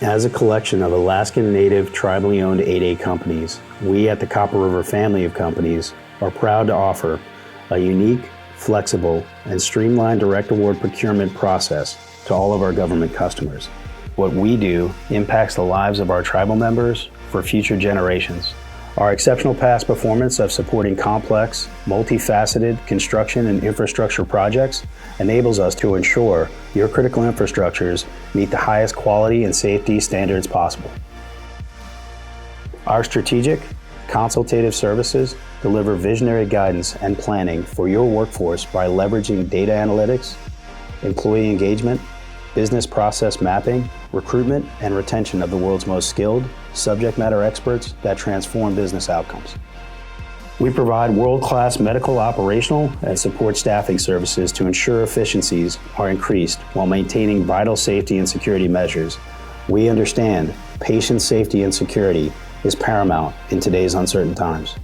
As a collection of Alaskan Native tribally owned 8A companies, we at the Copper River family of companies are proud to offer a unique, flexible, and streamlined direct award procurement process to all of our government customers. What we do impacts the lives of our tribal members for future generations. Our exceptional past performance of supporting complex, multifaceted construction and infrastructure projects enables us to ensure your critical infrastructures meet the highest quality and safety standards possible. Our strategic, consultative services deliver visionary guidance and planning for your workforce by leveraging data analytics, employee engagement, business process mapping, recruitment and retention of the world's most skilled subject matter experts that transform business outcomes. We provide world-class medical, operational, and support staffing services to ensure efficiencies are increased while maintaining vital safety and security measures. We understand patient safety and security is paramount in today's uncertain times.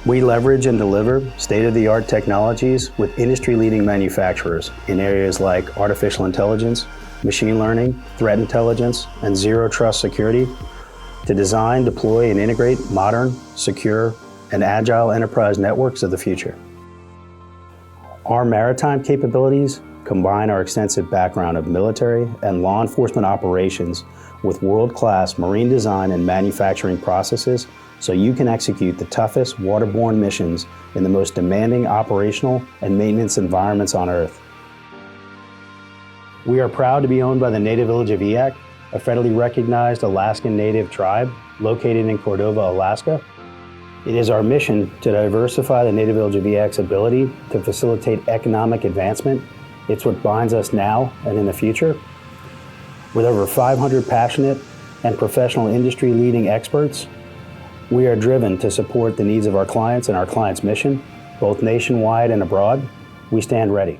We leverage and deliver state-of-the-art technologies with industry-leading manufacturers in areas like artificial intelligence, machine learning, threat intelligence, and zero-trust security to design, deploy, and integrate modern, secure, and agile enterprise networks of the future. Our maritime capabilities combine our extensive background of military and law enforcement operations with world-class marine design and manufacturing processes so you can execute the toughest waterborne missions in the most demanding operational and maintenance environments on Earth. We are proud to be owned by the Native Village of Eyak, a federally recognized Alaskan Native tribe located in Cordova, Alaska. It is our mission to diversify the Native Village of Eyak's ability to facilitate economic advancement. It's what binds us now and in the future. With over 500 passionate and professional industry-leading experts, we are driven to support the needs of our clients and our clients' mission, both nationwide and abroad. We stand ready.